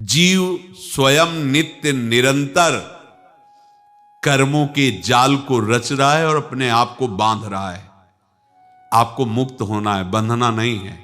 जीव स्वयं नित्य निरंतर कर्मों के जाल को रच रहा है और अपने आप को बांध रहा है। आपको मुक्त होना है, बंधना नहीं है।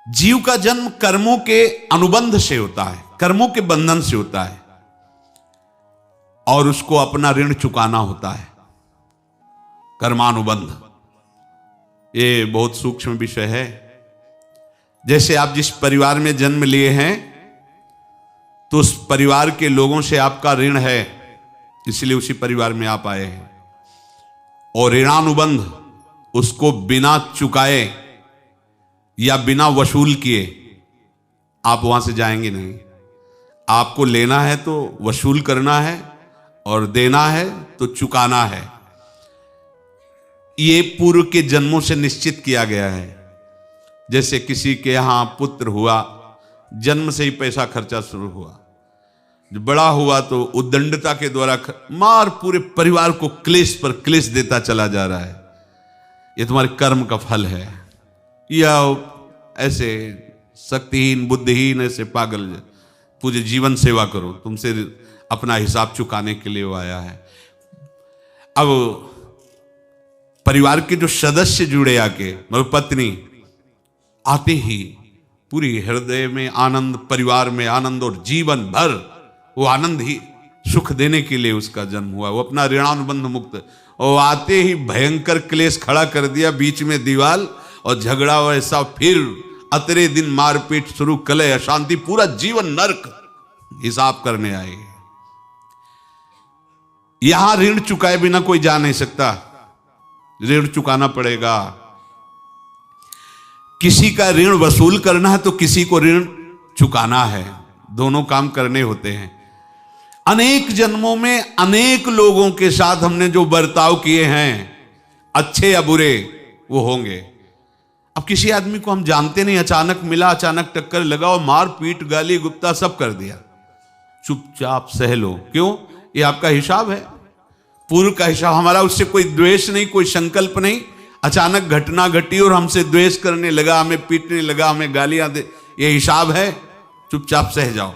जीव का जन्म कर्मों के अनुबंध से होता है, कर्मों के बंधन से होता है, और उसको अपना ऋण चुकाना होता है। कर्मानुबंध ये बहुत सूक्ष्म विषय है। जैसे आप जिस परिवार में जन्म लिए हैं तो उस परिवार के लोगों से आपका ऋण है, इसलिए उसी परिवार में आप आए हैं। और ऋणानुबंध उसको बिना चुकाए या बिना वसूल किए आप वहां से जाएंगे नहीं। आपको लेना है तो वसूल करना है और देना है तो चुकाना है। ये पूर्व के जन्मों से निश्चित किया गया है। जैसे किसी के यहां पुत्र हुआ, जन्म से ही पैसा खर्चा शुरू हुआ, जो बड़ा हुआ तो उद्दंडता के द्वारा मार पूरे परिवार को क्लेश पर क्लेश देता चला जा रहा है। ये तुम्हारे कर्म का फल है। या ऐसे शक्तिहीन बुद्धिहीन ऐसे पागल पूरे जीवन सेवा करो, तुमसे अपना हिसाब चुकाने के लिए वो आया है। अब परिवार के जो सदस्य जुड़े आके, मतलब पत्नी आते ही पूरी हृदय में आनंद, परिवार में आनंद, और जीवन भर वो आनंद ही सुख देने के लिए उसका जन्म हुआ। वो अपना ऋणानुबंध मुक्त, और आते ही भयंकर क्लेश खड़ा कर दिया, बीच में दीवाल और झगड़ा वैसा, फिर अतरे दिन मारपीट शुरू, कलह अशांति, पूरा जीवन नरक हिसाब करने आए। यहां ऋण चुकाए बिना कोई जा नहीं सकता, ऋण चुकाना पड़ेगा। किसी का ऋण वसूल करना है तो किसी को ऋण चुकाना है, दोनों काम करने होते हैं। अनेक जन्मों में अनेक लोगों के साथ हमने जो बर्ताव किए हैं, अच्छे या बुरे, वो होंगे। अब किसी आदमी को हम जानते नहीं, अचानक मिला, अचानक टक्कर लगा और मार पीट गाली गुप्ता सब कर दिया, चुपचाप सह लो। क्यों? ये आपका हिसाब है, पूर्व का हिसाब। हमारा उससे कोई द्वेष नहीं, कोई संकल्प नहीं। अचानक घटना घटी और हमसे द्वेष करने लगा, हमें पीटने लगा, हमें गालियां दे, ये हिसाब है, चुपचाप सह जाओ।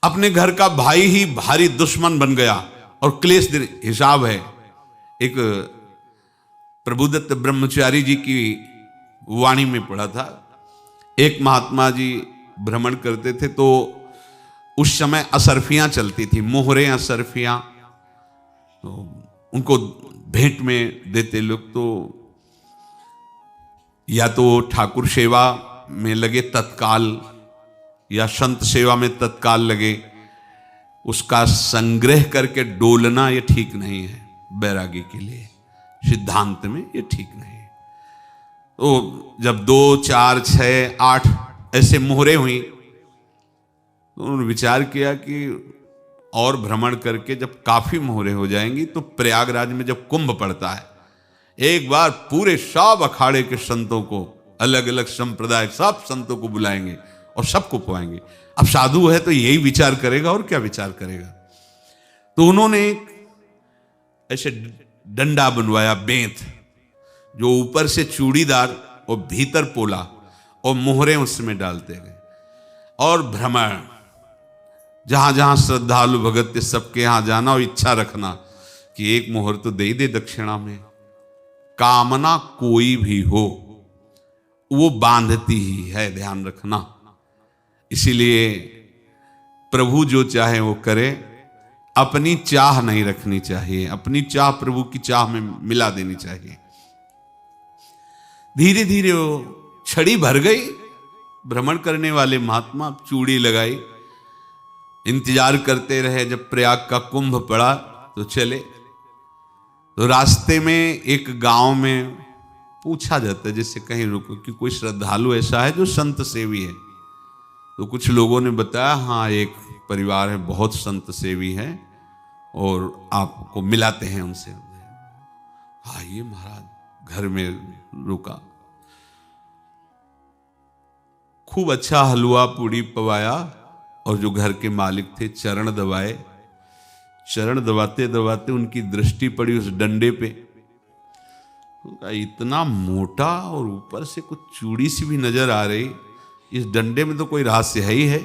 अपने घर का भाई ही भारी दुश्मन बन गया और क्लेश दे, हिसाब है। एक प्रभुदत्त ब्रह्मचारी जी की वाणी में पढ़ा था, एक महात्मा जी भ्रमण करते थे तो उस समय असरफियां चलती थी, मोहरे असरफियां, तो उनको भेंट में देते लोग। तो या तो ठाकुर सेवा में लगे तत्काल, या संत सेवा में तत्काल लगे, उसका संग्रह करके डोलना ये ठीक नहीं है। बैरागी के लिए सिद्धांत में ये ठीक नहीं है। तो जब 2, 4, 6, 8 ऐसे मोहरे हुई तो उन्होंने विचार किया कि और भ्रमण करके जब काफी मोहरे हो जाएंगी तो प्रयागराज में जब कुंभ पड़ता है, एक बार पूरे सब अखाड़े के संतों को, अलग अलग संप्रदाय सब संतों को बुलाएंगे और सबको पुआएंगे। अब साधु है तो यही विचार करेगा, और क्या विचार करेगा। तो उन्होंने ऐसे डंडा बनवाया, बेंत, जो ऊपर से चूड़ीदार और भीतर पोला, और मोहरे उसमें डालते गए। और भ्रमण, जहां जहां श्रद्धालु भगत सबके यहां जाना और इच्छा रखना कि एक मोहर तो दे दे दक्षिणा में। कामना कोई भी हो वो बांधती ही है, ध्यान रखना। इसीलिए प्रभु जो चाहे वो करे, अपनी चाह नहीं रखनी चाहिए, अपनी चाह प्रभु की चाह में मिला देनी चाहिए। धीरे धीरे वो छड़ी भर गई। भ्रमण करने वाले महात्मा चूड़ी लगाई, इंतजार करते रहे। जब प्रयाग का कुंभ पड़ा तो चले। तो रास्ते में एक गांव में पूछा जाता है, जैसे कहीं रुको कि कोई श्रद्धालु ऐसा है जो संत सेवी है। तो कुछ लोगों ने बताया, हाँ एक परिवार है, बहुत संत सेवी है, और आपको मिलाते हैं उनसे। हाँ ये महाराज घर में रुका, खूब अच्छा हलवा पूड़ी पवाया, और जो घर के मालिक थे चरण दबाए। चरण दबाते दबाते उनकी दृष्टि पड़ी उस डंडे पे, इतना मोटा और ऊपर से कुछ चूड़ी सी भी नजर आ रही, इस डंडे में तो कोई रहस्य है ही है।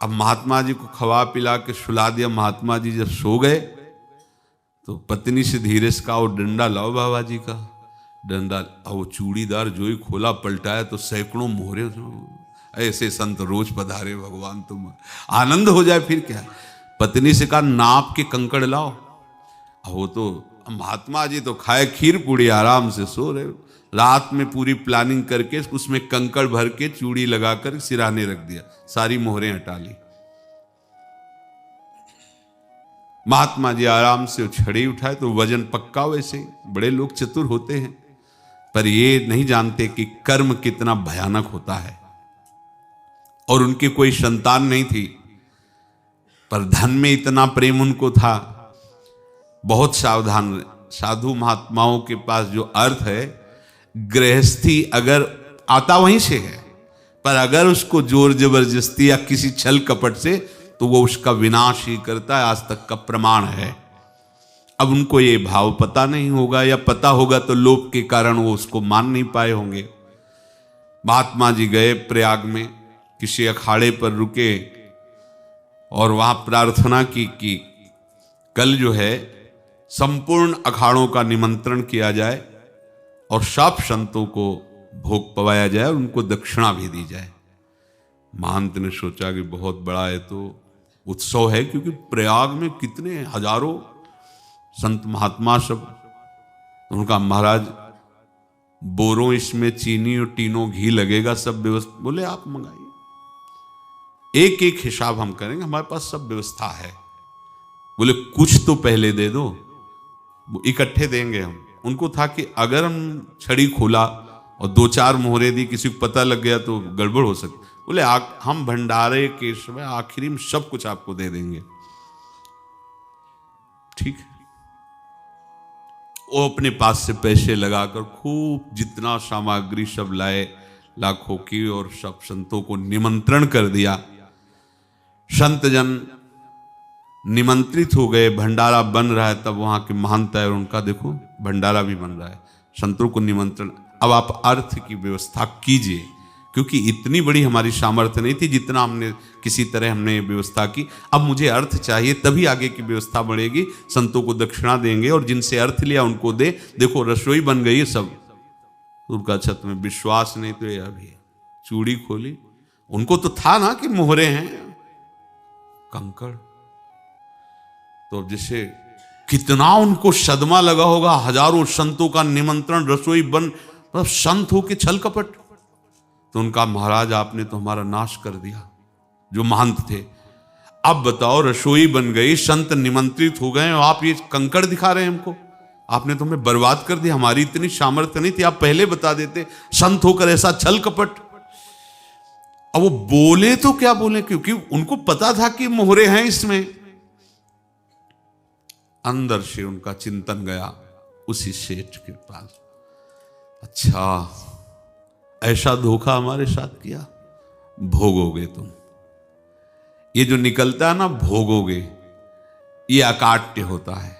अब महात्मा जी को खवा पिला के सुला दिया। महात्मा जी जब सो गए तो पत्नी से धीरे से कहा, वो डंडा लाओ बाबा जी का डंडा। और वो चूड़ीदार जो ही खोला पलटाया तो सैकड़ों मोहरे। ऐसे संत रोज पधारे भगवान, तुम आनंद हो जाए फिर क्या। पत्नी से कहा, नाप के कंकड़ लाओ। वो तो महात्मा जी तो खाए खीर पूड़ी, आराम से सो रहे। रात में पूरी प्लानिंग करके उसमें कंकड़ भर के चूड़ी लगाकर सिराने रख दिया, सारी मोहरें हटा ली। महात्मा जी आराम से छड़ी उठाए तो वजन पक्का। वैसे बड़े लोग चतुर होते हैं, पर ये नहीं जानते कि कर्म कितना भयानक होता है। और उनकी कोई संतान नहीं थी, पर धन में इतना प्रेम उनको था। बहुत सावधान। साधु महात्माओं के पास जो अर्थ है, गृहस्थी अगर आता वहीं से है, पर अगर उसको जोर जबरदस्ती या किसी छल कपट से, तो वो उसका विनाश ही करता है। आज तक का प्रमाण है। अब उनको ये भाव पता नहीं होगा, या पता होगा तो लोभ के कारण वो उसको मान नहीं पाए होंगे। महात्मा जी गए प्रयाग में, किसी अखाड़े पर रुके और वहां प्रार्थना की कि कल जो है संपूर्ण अखाड़ों का निमंत्रण किया जाए और सब संतों को भोग पवाया जाए और उनको दक्षिणा भी दी जाए। महंत ने सोचा कि बहुत बड़ा है तो उत्सव है, क्योंकि प्रयाग में कितने हजारों संत महात्मा सब। उनका महाराज बोरों इसमें चीनी और टीनों घी लगेगा, सब व्यवस्था। बोले आप मंगाइए, एक एक हिसाब हम करेंगे, हमारे पास सब व्यवस्था है। बोले कुछ तो पहले दे दो, इकट्ठे देंगे हम। उनको था कि अगर हम छड़ी खोला और दो चार मोहरे दी, किसी को पता लग गया तो गड़बड़ हो सकती। बोले हम भंडारे के समय आखिरी में सब कुछ आपको दे देंगे। ठीक है। वो अपने पास से पैसे लगाकर खूब जितना सामग्री सब लाए, लाखों की, और सब संतों को निमंत्रण कर दिया। संत जन निमंत्रित हो गए, भंडारा बन रहा है। तब वहां के महंत है और उनका देखो भंडारा भी बन रहा है, संतों को निमंत्रण। अब आप अर्थ की व्यवस्था कीजिए, क्योंकि इतनी बड़ी हमारी सामर्थ्य नहीं थी जितना हमने किसी तरह हमने व्यवस्था की। अब मुझे अर्थ चाहिए, तभी आगे की व्यवस्था बढ़ेगी। संतों को दक्षिणा देंगे और जिनसे अर्थ लिया उनको दे। देखो रसोई बन गई है सब। उनका छत में विश्वास नहीं तो ये अभी चूड़ी खोली। उनको तो था ना कि मोहरे हैं, कंकड़। तो जैसे कितना उनको सदमा लगा होगा। हजारों संतों का निमंत्रण, रसोई बन, मतलब संत हो के छल कपट। तो उनका महाराज आपने तो हमारा नाश कर दिया, जो महंत थे। अब बताओ रसोई बन गई, संत निमंत्रित हो गए और आप ये कंकड़ दिखा रहे हैं हमको। आपने तो हमें बर्बाद कर दिया। हमारी इतनी सामर्थ्य नहीं थी, आप पहले बता देते। संत होकर ऐसा छल कपट। अब वो बोले तो क्या बोले, क्योंकि उनको पता था कि मोहरे हैं इसमें। अंदर से उनका चिंतन गया उसी सेठ के पास। अच्छा, ऐसा धोखा हमारे साथ किया, भोगोगे तुम। ये जो निकलता है ना भोगोगे, ये अकाट्य होता है।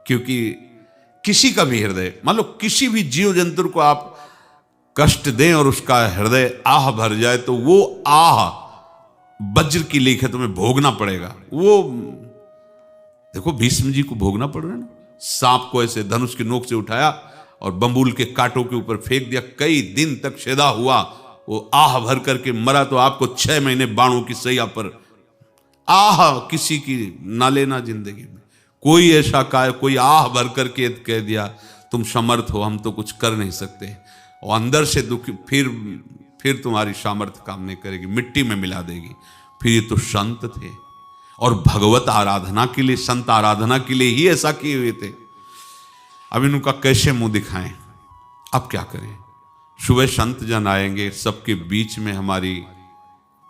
क्योंकि किसी का भी हृदय, मान लो किसी भी जीव जंतु को आप कष्ट दें और उसका हृदय आह भर जाए, तो वो आह वज्र की लेख है, तुम्हें भोगना पड़ेगा। वो देखो भीष्म जी को भोगना पड़ रहा है ना। सांप को ऐसे धनुष की नोक से उठाया और बंबूल के कांटों के ऊपर फेंक दिया, कई दिन तक सेदा हुआ, वो आह भर करके मरा। तो आपको 6 महीने बाणों की सैया पर आह किसी की ना लेना जिंदगी में। कोई ऐसा कोई आह भर करके कह दिया तुम समर्थ हो, हम तो कुछ कर नहीं सकते, और अंदर से दुखी, फिर तुम्हारी सामर्थ्य काम नहीं करेगी, मिट्टी में मिला देगी। फिर ये तो संत थे और भगवत आराधना के लिए, संत आराधना के लिए ही ऐसा किए हुए थे। अब इनका कैसे मुंह दिखाएं, अब क्या करें। सुबह संत जन आएंगे, सबके बीच में हमारी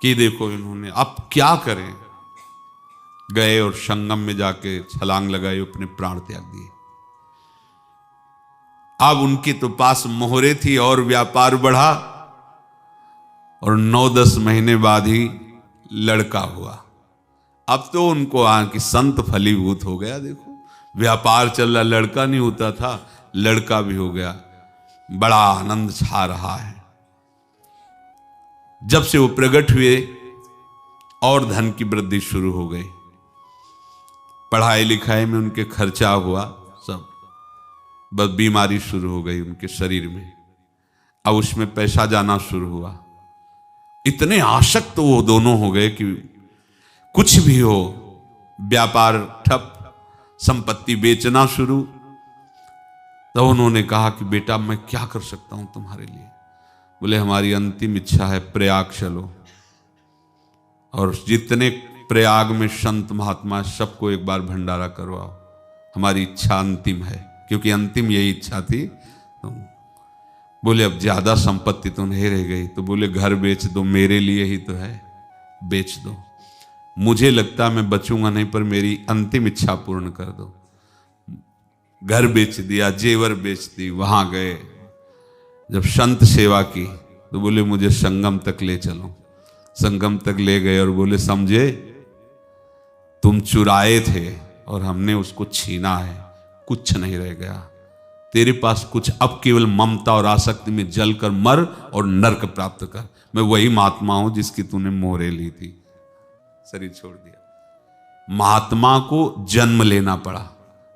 कि देखो इन्होंने, अब क्या करें। गए और संगम में जाके छलांग लगाई, अपने प्राण त्याग दिए। अब उनके तो पास मोहरे थी और व्यापार बढ़ा, और 9-10 महीने बाद ही लड़का हुआ। अब तो उनको कि संत फलीभूत हो गया। देखो व्यापार चल रहा, लड़का नहीं होता था, लड़का भी हो गया। बड़ा आनंद छा रहा है। जब से वो प्रकट हुए और धन की वृद्धि शुरू हो गई, पढ़ाई लिखाई में उनके खर्चा हुआ सब, बस बीमारी शुरू हो गई उनके शरीर में, अब उसमें पैसा जाना शुरू हुआ। इतने आसक्त वो दोनों हो गए कि कुछ भी हो, व्यापार ठप, संपत्ति बेचना शुरू। तो उन्होंने कहा कि बेटा मैं क्या कर सकता हूं तुम्हारे लिए? बोले हमारी अंतिम इच्छा है प्रयाग चलो, और जितने प्रयाग में संत महात्मा सबको एक बार भंडारा करवाओ, हमारी इच्छा अंतिम है, क्योंकि अंतिम यही इच्छा थी। तो बोले अब ज्यादा संपत्ति तो नहीं रह गई, तो बोले घर बेच दो, मेरे लिए ही तो है, बेच दो। मुझे लगता मैं बचूंगा नहीं, पर मेरी अंतिम इच्छा पूर्ण कर दो। घर बेच दिया, जेवर बेच दी, वहां गए। जब संत सेवा की तो बोले मुझे संगम तक ले चलो। संगम तक ले गए और बोले समझे तुम चुराए थे और हमने उसको छीना है, कुछ नहीं रह गया तेरे पास कुछ, अब केवल ममता और आसक्ति में जलकर मर और नरक प्राप्त कर। मैं वही महात्मा हूं जिसकी तूने मोहरे ली थी, शरीर छोड़ दिया। महात्मा को जन्म लेना पड़ा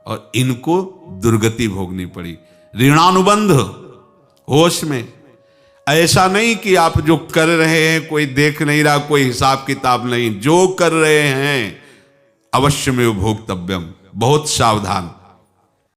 और इनको दुर्गति भोगनी पड़ी। ऋणानुबंध होश में, ऐसा नहीं कि आप जो कर रहे हैं कोई देख नहीं रहा, कोई हिसाब किताब नहीं, जो कर रहे हैं अवश्य में भोक्तव्यम, बहुत सावधान।